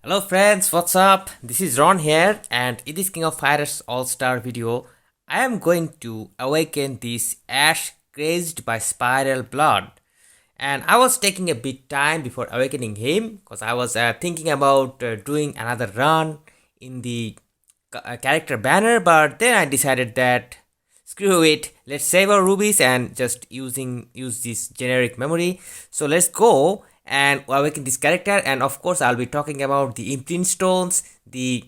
Hello friends, what's up? This is Ron here, and in this King of Fighters All-Star video, I am going to awaken this Ash crazed by spiral blood. And I was taking a bit time before awakening him because I was thinking about doing another run in the character banner, but then I decided that screw it, let's save our rubies and just use this generic memory. So let's go and awaken this character, and of course I'll be talking about the imprint stones, the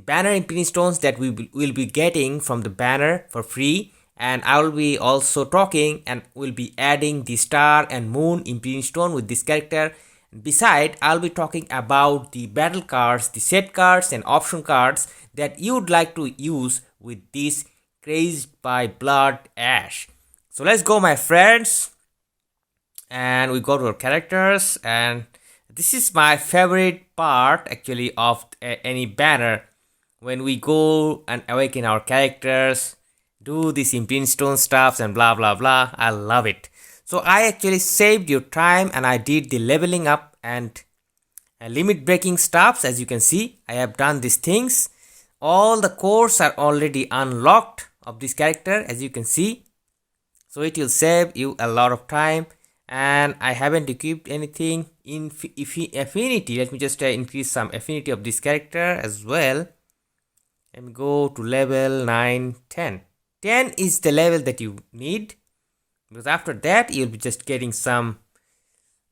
banner imprint stones that will be getting from the banner for free, and I will be also talking and will be adding the star and moon imprint stone with this character. Beside, I'll be talking about the battle cards, the set cards and option cards that you would like to use with this crazed by blood Ash. So let's go, my friends, and we go to our characters, and this is my favorite part actually of any banner, when we go and awaken our characters, do this imprint stone stuffs and blah blah blah. I love it. So I actually saved your time and I did the leveling up and limit breaking stuffs. As you can see, I have done these things. All the cores are already unlocked of this character, as you can see, so it will save you a lot of time. And I haven't equipped anything in affinity. Let me just increase some affinity of this character as well. Let me go to level 9, 10. 10 is the level that you need, because after that you'll be just getting some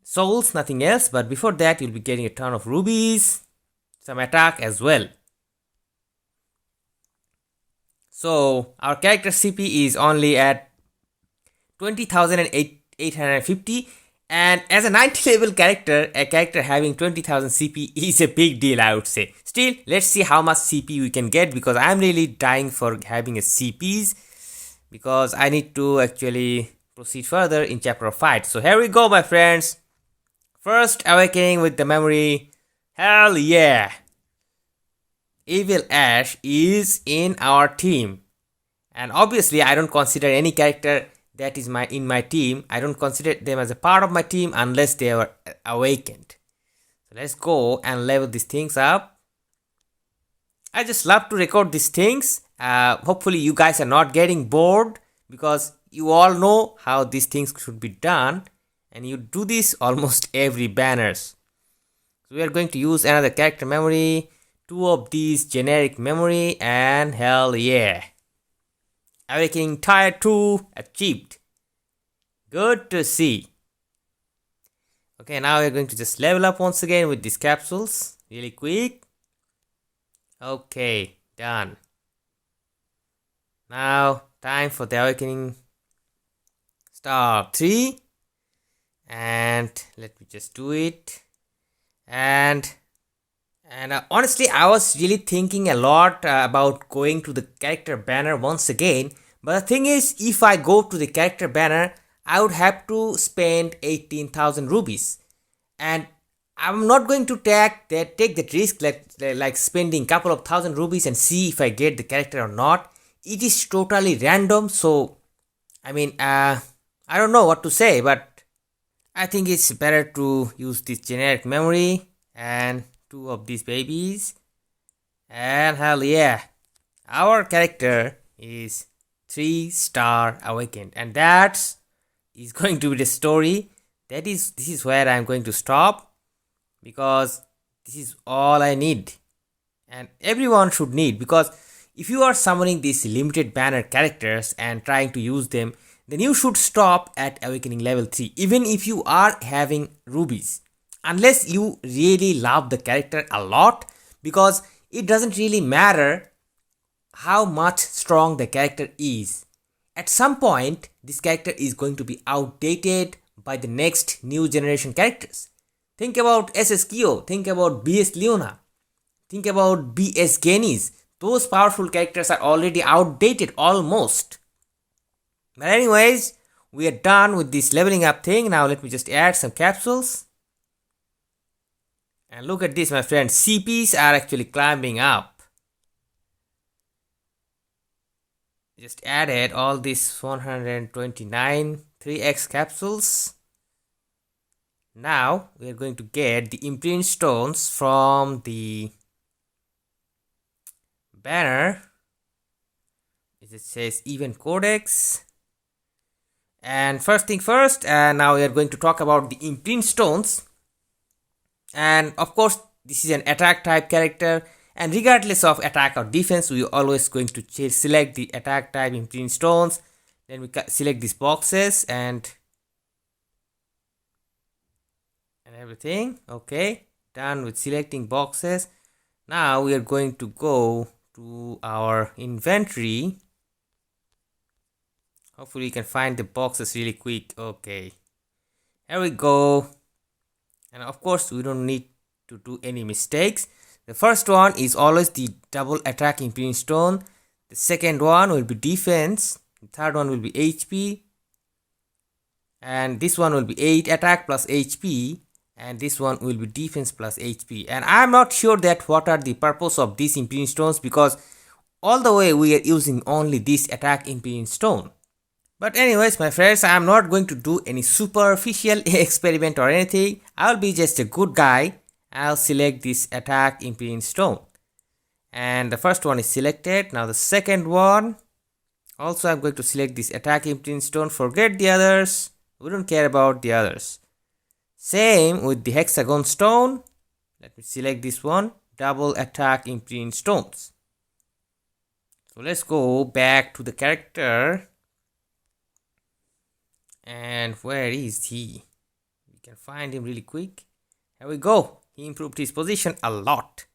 souls, nothing else. But before that you'll be getting a ton of rubies, some attack as well. So our character CP is only at 20,850, and as a 90 level character, a character having 20,000 CP is a big deal, I would say. Still, let's see how much CP we can get, because I'm really dying for having a CPs, because I need to actually proceed further in chapter of fight. So here we go, my friends. First awakening with the memory. Hell yeah! Evil Ash is in our team, and obviously I don't consider any character that is in my team. I don't consider them as a part of my team unless they are awakened. So let's go and level these things up. I just love to record these things. Hopefully you guys are not getting bored, because you all know how these things should be done, and you do this almost every banners. So we are going to use another character memory, 2 of these generic memory, and hell yeah, awakening tier 2 achieved. Good to see. Okay, now we're going to just level up once again with these capsules really quick. Okay, done. Now time for the awakening star 3, and let me just do it. And honestly, I was really thinking a lot about going to the character banner once again. But the thing is, if I go to the character banner, I would have to spend 18,000 rubies. And I'm not going to take that risk, like spending couple of thousand rubies and see if I get the character or not. It is totally random. So, I mean, I don't know what to say, but I think it's better to use this generic memory and 2 of these babies. And hell yeah, our character is 3-star awakened, and that is going to be the story. This is where I'm going to stop, because this is all I need, and everyone should need, because if you are summoning these limited banner characters and trying to use them, then you should stop at awakening level 3, even if you are having rubies, unless you really love the character a lot, because it doesn't really matter how much strong the character is. At some point, this character is going to be outdated by the next new generation characters. Think about SS Kyo, think about BS Leona, think about BS Genis. Those powerful characters are already outdated almost. But anyways, we are done with this leveling up thing. Now let me just add some capsules. And look at this, my friends. CPs are actually climbing up. Just added all these 129 3x capsules. Now we are going to get the imprint stones from the banner. It says event codex. And first thing first, now we are going to talk about the imprint stones. And of course, this is an attack type character, and regardless of attack or defense, we are always going to select the attack type imprint stones. Then we select these boxes and everything. Okay, done with selecting boxes. Now we are going to go to our inventory. Hopefully you can find the boxes really quick. Okay, here we go. And of course we don't need to do any mistakes. The first one is always the double attack imprint stone. The second one will be defense. The third one will be HP. And this one will be 8 attack plus HP. And this one will be defense plus HP. And I am not sure that what are the purpose of these imprint stones, because all the way we are using only this attack imprint stone. But anyways, my friends, I am not going to do any superficial experiment or anything. I'll be just a good guy. I'll select this attack imprint stone. And the first one is selected. Now the second one. Also, I'm going to select this attack imprint stone. Forget the others. We don't care about the others. Same with the hexagon stone. Let me select this one. Double attack imprint stones. So let's go back to the character. And where is he? We can find him really quick. Here we go. He improved his position a lot.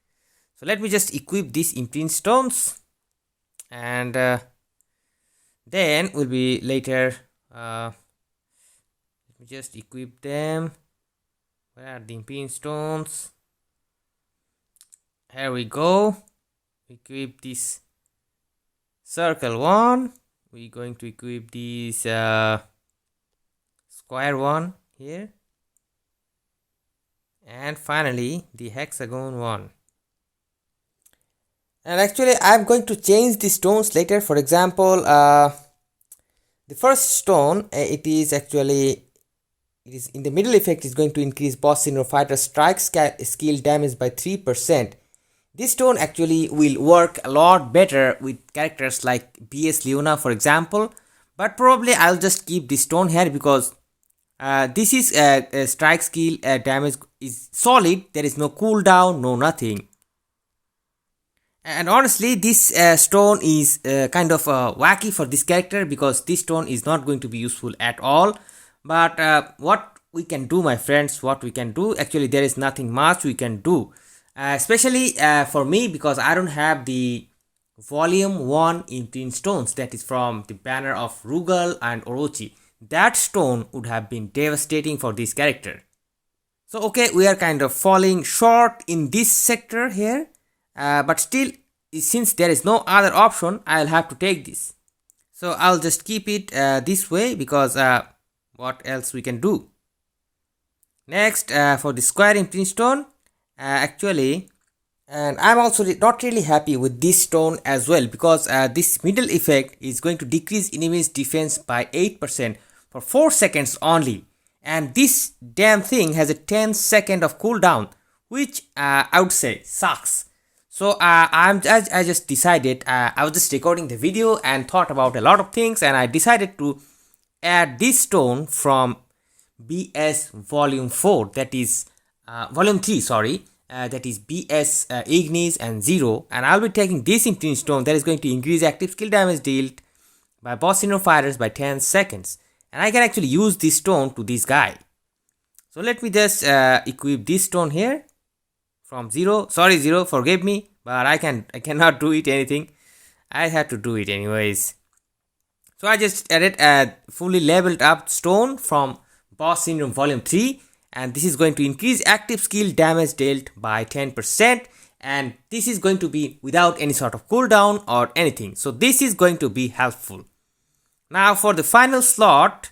So let me just equip these imprint stones. And then we'll be later. Let me just equip them. Where are the imprint stones? Here we go. Equip this circle one. We're going to equip this square one here. And finally the hexagon one. And actually I'm going to change the stones later. For example, the first stone, it is in the middle effect is going to increase boss syndrome fighter strike skill damage by 3%. This stone actually will work a lot better with characters like BS Leona, for example. But probably I'll just keep this stone here because this is strike skill damage is solid. There is no cooldown, no nothing. And honestly, this stone is kind of wacky for this character, because this stone is not going to be useful at all. But what we can do, my friends, actually there is nothing much we can do. Especially for me, because I don't have the volume 1 imprint stones, that is from the banner of Rugal and Orochi. That stone would have been devastating for this character. So okay, we are kind of falling short in this sector here. But still, since there is no other option, I'll have to take this. So I'll just keep it this way, because what else we can do? Next, for the square imprint stone, actually, and I'm also not really happy with this stone as well, because this middle effect is going to decrease enemies defense by 8% for 4 seconds only. And this damn thing has a 10-second of cooldown, which I would say sucks. So I just decided, I was just recording the video and thought about a lot of things, and I decided to add this stone from BS volume 4, that is volume 3, sorry, that is BS Ignis and 0, and I'll be taking this imprint stone that is going to increase active skill damage dealt by boss syndrome fighters by 10 seconds. And I can actually use this stone to this guy. So let me just equip this stone here from 0. Sorry 0, forgive me, but I cannot do it anything. I had to do it anyways. So I just added a fully leveled up stone from boss syndrome volume 3, and this is going to increase active skill damage dealt by 10%, and this is going to be without any sort of cooldown or anything. So this is going to be helpful. Now for the final slot,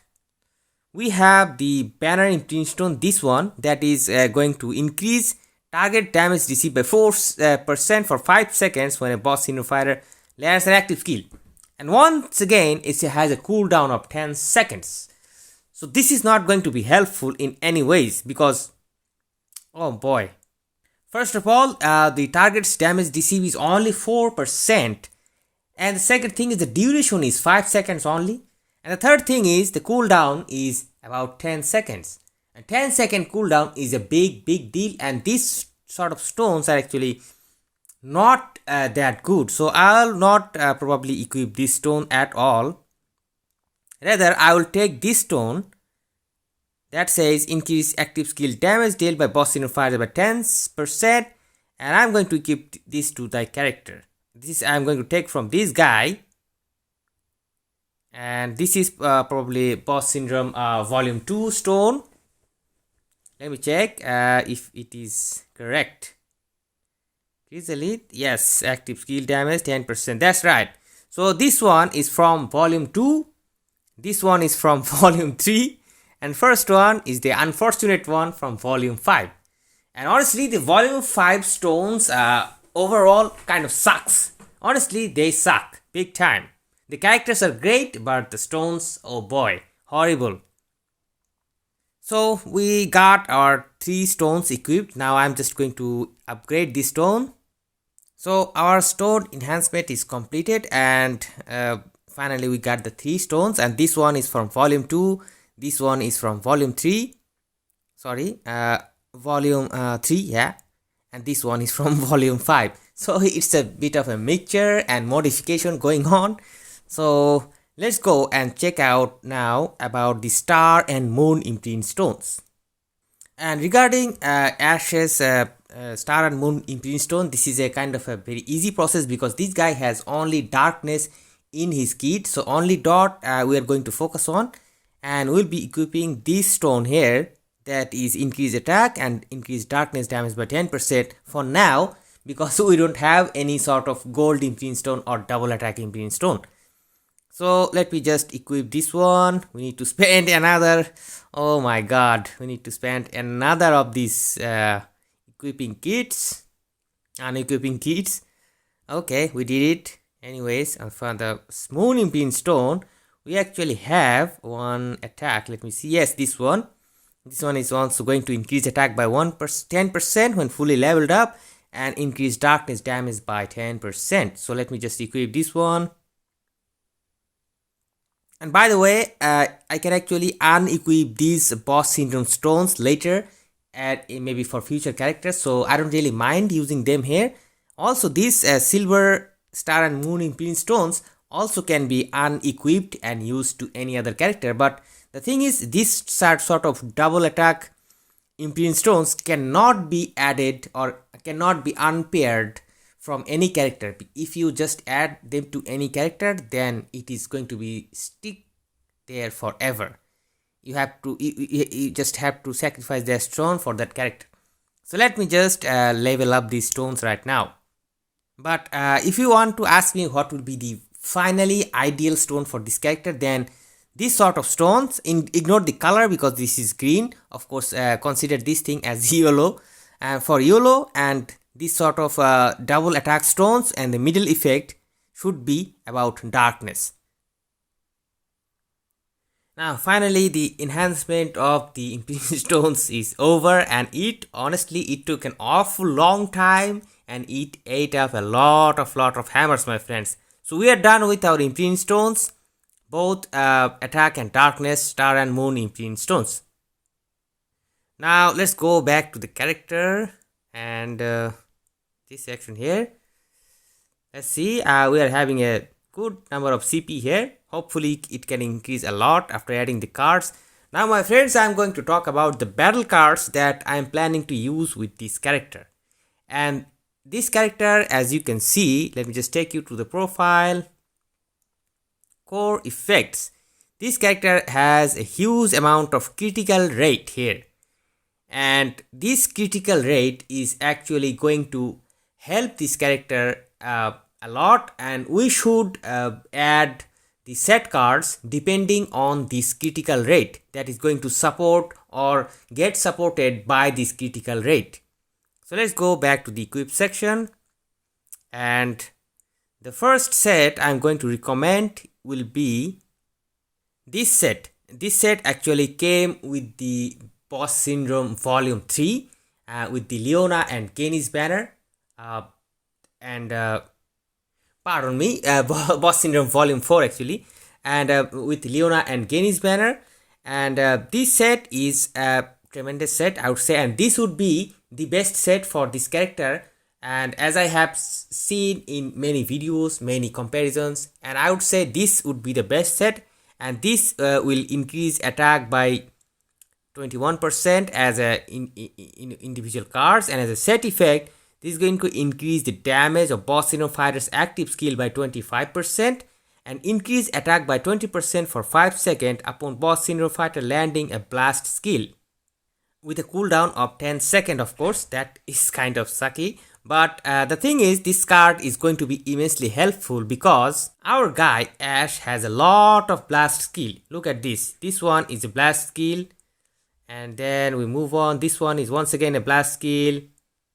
we have the banner imprint stone, this one, that is going to increase target damage received by 4% for 5 seconds when a boss syndrome fighter lands an active skill. And once again, it has a cooldown of 10 seconds. So this is not going to be helpful in any ways because, oh boy. First of all, the target's damage deceive is only 4%. And the second thing is the duration is 5 seconds only. And the third thing is the cooldown is about 10 seconds. A 10-second cooldown is a big deal, and these sort of stones are actually not that good. So I'll not probably equip this stone at all. Rather, I will take this stone that says increase active skill damage dealt by boss syndrome fire by 10%, and I'm going to equip this to the character. This I'm going to take from this guy, and this is probably boss syndrome volume 2 stone. Let me check if it is correct. Is elite? Yes, active skill damage 10%. That's right. So this one is from volume 2, this one is from volume 3, and first one is the unfortunate one from volume 5. And honestly, the volume 5 stones overall kind of sucks. Honestly, they suck big time. The characters are great, but the stones, oh boy, horrible. So we got our 3 stones equipped. Now I'm just going to upgrade this stone. So our stone enhancement is completed, and finally we got the 3 stones, and this one is from volume 2, this one is from volume 3, sorry, volume 3, yeah, and this one is from volume 5. So it's a bit of a mixture and modification going on. So let's go and check out now about the star and moon imprint stones. And regarding Ash's star and moon imprint stone, this is a kind of a very easy process because this guy has only darkness in his kit. So only dot we are going to focus on, and we'll be equipping this stone here that is increase attack and increase darkness damage by 10% for now, because we don't have any sort of gold imprint stone or double attack imprint stone. So let me just equip this one. We need to spend another, oh my god, we need to spend another of these equipping kits, unequipping kits. Okay, we did it. Anyways, for the moon imprint stone, we actually have one attack. Let me see. Yes, this one. This one is also going to increase attack by 10% when fully leveled up, and increase darkness damage by 10%. So let me just equip this one. And by the way, I can actually unequip these boss syndrome stones later, maybe for future characters, so I don't really mind using them here. Also, these silver star and moon imprint stones also can be unequipped and used to any other character, but the thing is, this sort of double attack imprint stones cannot be added or cannot be unpaired from any character. If you just add them to any character, then it is going to be stick there forever. You have to you just have to sacrifice their stone for that character. So let me just level up these stones right now. But if you want to ask me what would be the finally ideal stone for this character, then these sort of stones, ignore the color because this is green, of course, consider this thing as yellow, for yellow, and this sort of double attack stones, and the middle effect should be about darkness. Now finally the enhancement of the imprint stones is over, and honestly it took an awful long time, and it ate up a lot of hammers, my friends. So we are done with our imprint stones, both attack and darkness, star and moon imprint stones. Now let's go back to the character and this section here. Let's see, we are having a good number of CP here. Hopefully it can increase a lot after adding the cards. Now my friends, I'm going to talk about the battle cards that I'm planning to use with this character. And this character, as you can see, let me just take you to the profile. Core effects. This character has a huge amount of critical rate here, and this critical rate is actually going to help this character a lot, and we should add the set cards depending on this critical rate that is going to support or get supported by this critical rate. So let's go back to the equip section, and the first set I'm going to recommend will be this set. this set actually came with the Boss Syndrome Volume 3 with the Leona and Kenny's banner. And pardon me, Boss Syndrome Volume 4 actually, and with Leona and Kenny's banner. And this set is a tremendous set, I would say, and this would be the best set for this character. And as I have seen in many videos, many comparisons, and I would say this would be the best set. And this will increase attack by 21% as a in individual cards, and as a set effect, this is going to increase the damage of Boss Syndrome fighter's active skill by 25% and increase attack by 20% for 5 seconds upon Boss Syndrome fighter landing a blast skill. With a cooldown of 10 seconds, of course, that is kind of sucky. But the thing is, this card is going to be immensely helpful because our guy Ash has a lot of blast skill. Look at this. This one is a blast skill. And then we move on. This one is once again a blast skill.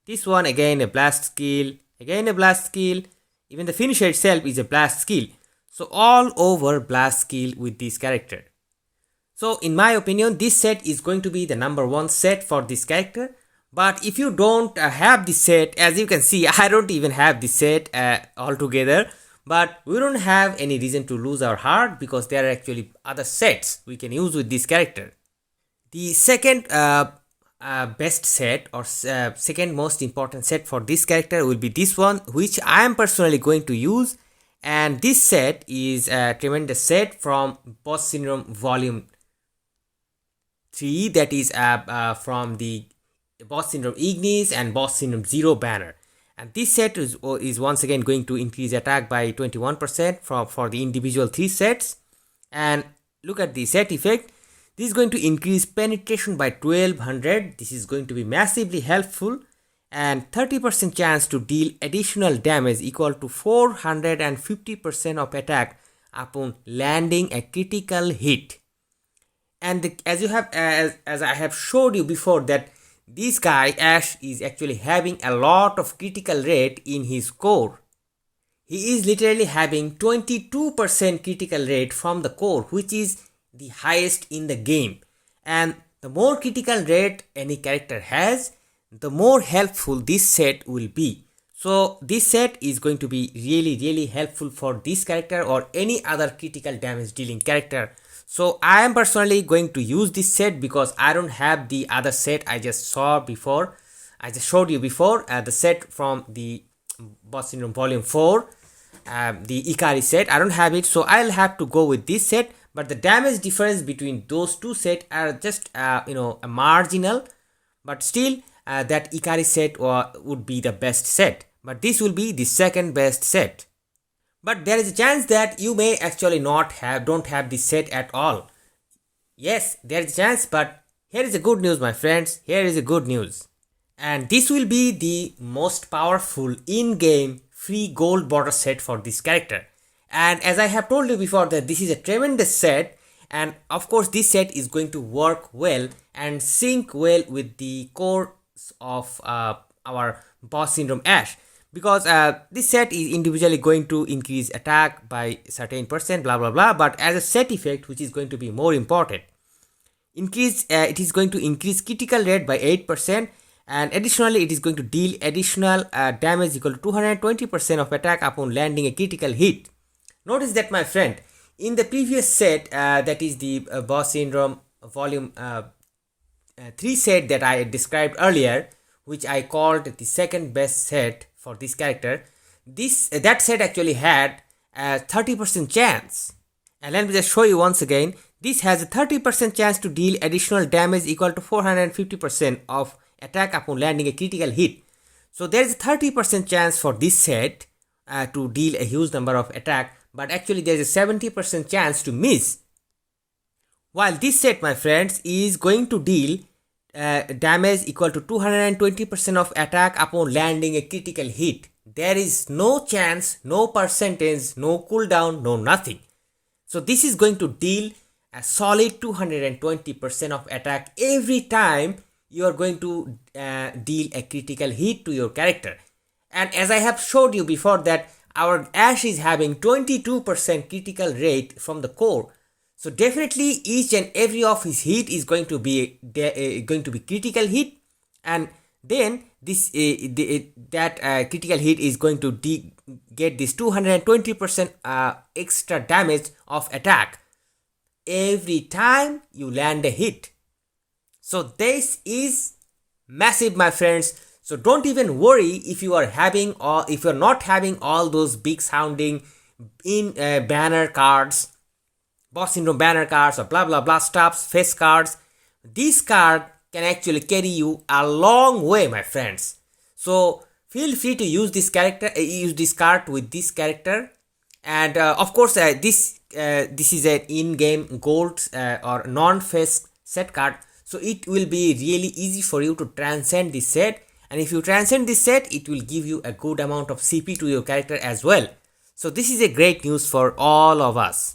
This one again a blast skill. Again a blast skill. Even the finisher itself is a blast skill. So all over blast skill with this character. So in my opinion, this set is going to be the number one set for this character. But if you don't have this set, as you can see, I don't even have this set altogether. But we don't have any reason to lose our heart because there are actually other sets we can use with this character. The second best set or second most important set for this character will be this one, which I am personally going to use. And this set is a tremendous set from Boss Syndrome Volume 3, that is from the Boss Syndrome Ignis and Boss Syndrome Zero banner. And this set is once again going to increase attack by 21% for the individual 3 sets. And look at the set effect. This is going to increase penetration by 1200. This is going to be massively helpful. And 30% chance to deal additional damage equal to 450% of attack upon landing a critical hit. And as I have showed you before, that this guy Ash is actually having a lot of critical rate in his core. He is literally having 22% critical rate from the core, which is the highest in the game. And the more critical rate any character has, the more helpful this set will be. So this set is going to be really helpful for this character or any other critical damage dealing character. So I am personally going to use this set because I don't have the other set I just showed you before, the set from the Boss Syndrome Volume 4, the Ikari set. I don't have it, so I'll have to go with this set. But the damage difference between those two sets are just a marginal, but still that Ikari set would be the best set. But this will be the second best set. But there is a chance that you may actually don't have this set at all. Yes, there is a chance, but here is the good news, my friends. Here is the good news. And this will be the most powerful in-game free gold border set for this character. And as I have told you before, that this is a tremendous set, and of course this set is going to work well and sync well with the core of our Boss Syndrome Ash. Because this set is individually going to increase attack by certain percent, blah blah blah, but as a set effect, which is going to be more important, it is going to increase critical rate by 8%, and additionally it is going to deal additional damage equal to 220% of attack upon landing a critical hit. Notice that, my friend, in the previous set, that is the Boss Syndrome Volume 3 set that I described earlier, which I called the second best set for this character, that set actually had a 30% chance. And let me just show you once again. This has a 30% chance to deal additional damage equal to 450% of attack upon landing a critical hit. So there is a 30% chance for this set to deal a huge number of attack, but actually there is a 70% chance to miss. While this set, my friends, is going to deal damage equal to 220% of attack upon landing a critical hit. There is no chance, no percentage, no cooldown, no nothing. So this is going to deal a solid 220% of attack every time you are going to deal a critical hit to your character. And as I have showed you before, that our Ash is having 22% critical rate from the core. So definitely each and every of his hit is going to be critical hit, and then this critical hit is going to get this 220% extra damage of attack every time you land a hit. So this is massive, my friends. So don't even worry if you are having, or if you're not having all those big sounding in banner cards, boss syndrome banner cards, or blah blah blah stuffs, face cards. This card can actually carry you a long way, my friends. So feel free to use this card with this character. And of course, this is an in-game gold or non-face set card, so it will be really easy for you to transcend this set. And if you transcend this set, it will give you a good amount of CP to your character as well. So this is a great news for all of us.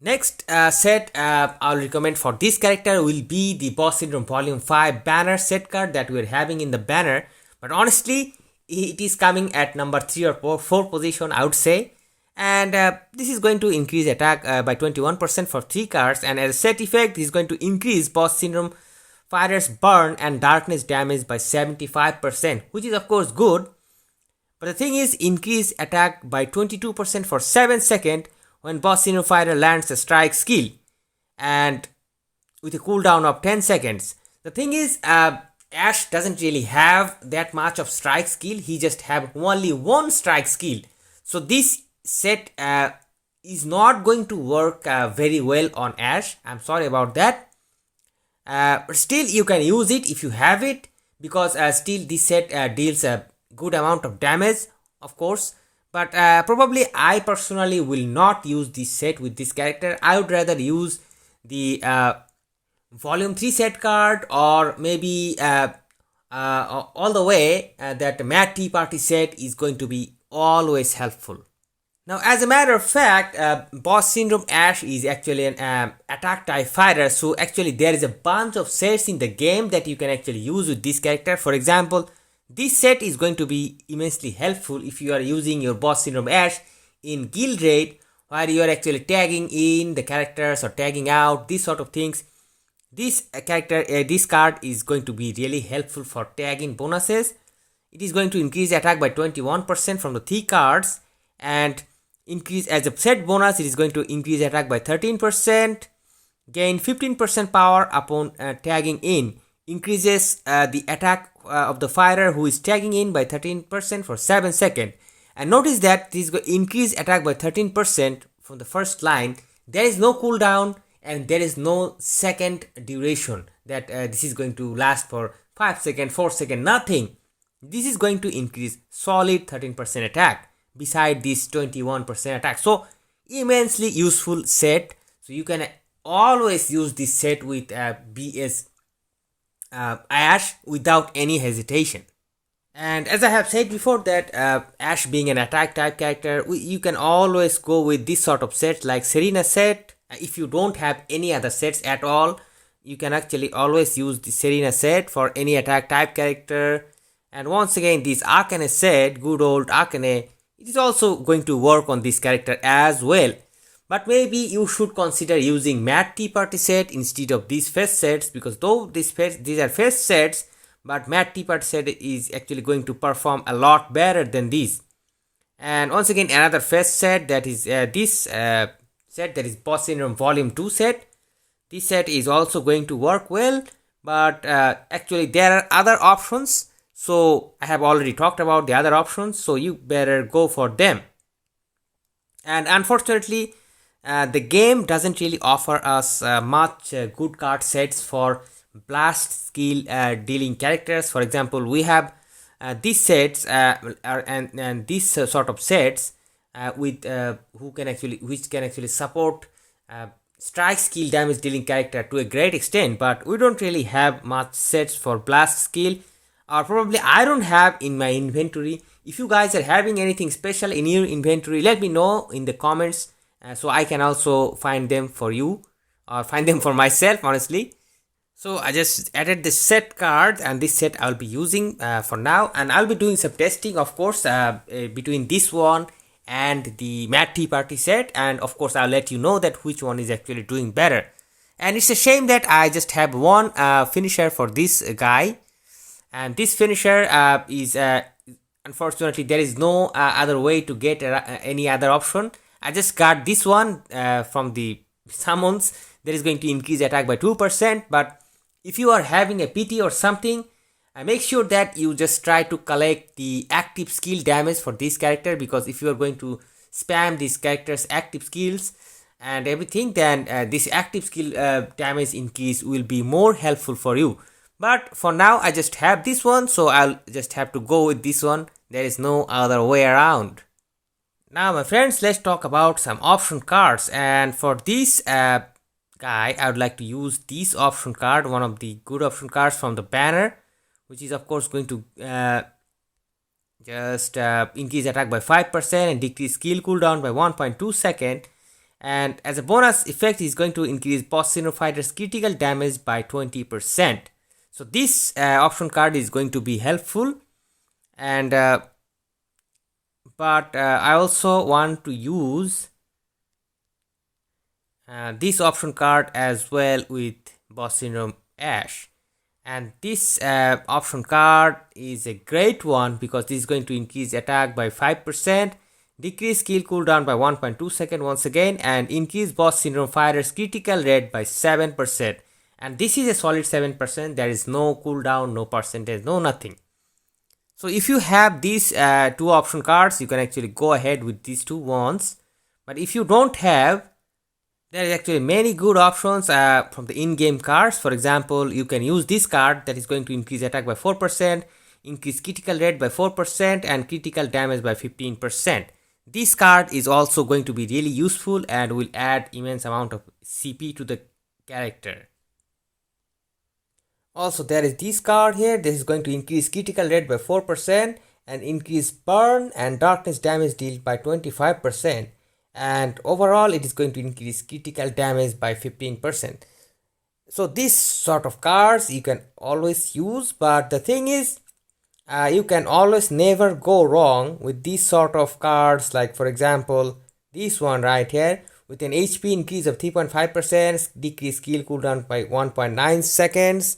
Next set I'll recommend for this character will be the Boss Syndrome Volume 5 banner set card that we're having in the banner. But honestly, it is coming at number 3 or 4 position, I would say. And this is going to increase attack by 21% for 3 cards. And as a set effect, this is going to increase Boss Syndrome Fighter's burn and darkness damage by 75%, which is of course good. But the thing is, increase attack by 22% for 7 seconds when Boss Syndrome Fighter lands a strike skill, and with a cooldown of 10 seconds. The thing is, Ash doesn't really have that much of strike skill. He just have only one strike skill. So this set is not going to work very well on Ash. I'm sorry about that. But still you can use it if you have it, because still this set deals a good amount of damage, of course. But probably I personally will not use this set with this character. I would rather use the Volume 3 set card, or maybe all the way that Mad Tea Party set is going to be always helpful. Now, as a matter of fact, Boss Syndrome Ash is actually an attack type fighter. So actually there is a bunch of sets in the game that you can actually use with this character. For example, this set is going to be immensely helpful if you are using your Boss Syndrome Ash in Guild Raid, where you are actually tagging in the characters or tagging out, these sort of things. This this card is going to be really helpful for tagging bonuses. It is going to increase attack by 21% from the 3 cards, and increase as a set bonus. It is going to increase attack by 13%, gain 15% power upon tagging in, increases the attack of the fighter who is tagging in by 13% for 7 seconds. And notice that this is going to increase attack by 13% from the first line. There is no cooldown and there is no second duration that this is going to last for 5 seconds, 4 seconds, nothing. This is going to increase solid 13% attack beside this 21% attack. So immensely useful set. So you can always use this set with BS Ash without any hesitation. And as I have said before that Ash being an attack type character, you can always go with this sort of set like Serena set. If you don't have any other sets at all, you can actually always use the Serena set for any attack type character. And once again, this Akane set, good old Akane, it is also going to work on this character as well. But maybe you should consider using Mad Tea Party set instead of these face sets, because though these are face sets, but Mad Tea Party set is actually going to perform a lot better than these. And once again, another face set, that is this set, that is Boss Syndrome Volume 2 set. This set is also going to work well, but actually there are other options. So I have already talked about the other options, so you better go for them. And unfortunately, the game doesn't really offer us much good card sets for blast skill dealing characters. For example, we have these sets and these sort of sets with which can actually support strike skill damage dealing character to a great extent, but we don't really have much sets for blast skill, or probably I don't have in my inventory. If you guys are having anything special in your inventory, let me know in the comments so I can also find them for you, or find them for myself, honestly. So I just added the set card, and this set I'll be using for now, and I'll be doing some testing, of course, between this one and the matte tea party set, and of course I'll let you know that which one is actually doing better. And it's a shame that I just have one finisher for this guy, and this finisher is unfortunately there is no other way to get any other option. I just got this one from the summons that is going to increase attack by 2%, but if you are having a PT or something, make sure that you just try to collect the active skill damage for this character, because if you are going to spam this character's active skills and everything, then this active skill damage increase will be more helpful for you. But for now I just have this one, so I'll just have to go with this one. There is no other way around. Now my friends, let's talk about some option cards, and for this guy I would like to use this option card, one of the good option cards from the banner, which is of course going to just increase attack by 5% and decrease skill cooldown by 1.2 seconds. And as a bonus effect, is going to increase boss syndrome fighter's critical damage by 20%. So this option card is going to be helpful, and but I also want to use this option card as well with boss syndrome Ash. And this option card is a great one because this is going to increase attack by 5%, decrease skill cooldown by 1.2 seconds once again, and increase boss syndrome fighter's critical rate by 7%. And this is a solid 7%. There is no cooldown, no percentage, no nothing. So if you have these two option cards, you can actually go ahead with these two ones. But if you don't have, there is actually many good options from the in-game cards. For example, you can use this card that is going to increase attack by 4%, increase critical rate by 4%, and critical damage by 15%. This card is also going to be really useful and will add immense amount of CP to the character. Also, there is this card here. This is going to increase critical rate by 4% and increase burn and darkness damage dealt by 25%. And overall it is going to increase critical damage by 15%. So this sort of cards you can always use, but the thing is you can always never go wrong with these sort of cards, like for example this one right here with an HP increase of 3.5%, decrease skill cooldown by 1.9 seconds,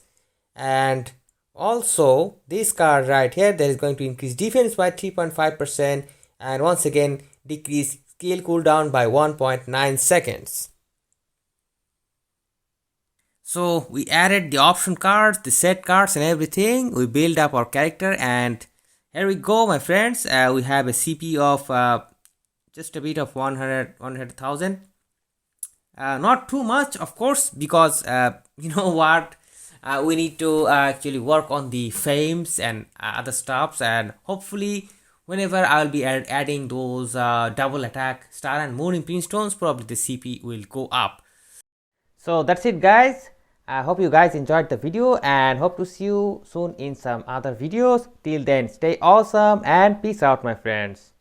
and also this card right here that is going to increase defense by 3.5% and once again decrease skill cooldown by 1.9 seconds. So we added the option cards, the set cards and everything. We build up our character, and here we go my friends. We have a CP of just a bit of 100,000. Not too much of course, because you know what, we need to actually work on the fames and other stuffs, and hopefully whenever I'll be adding those double attack star and moon imprint stones, probably the CP will go up. So that's it guys. I hope you guys enjoyed the video and hope to see you soon in some other videos. Till then, stay awesome and peace out my friends.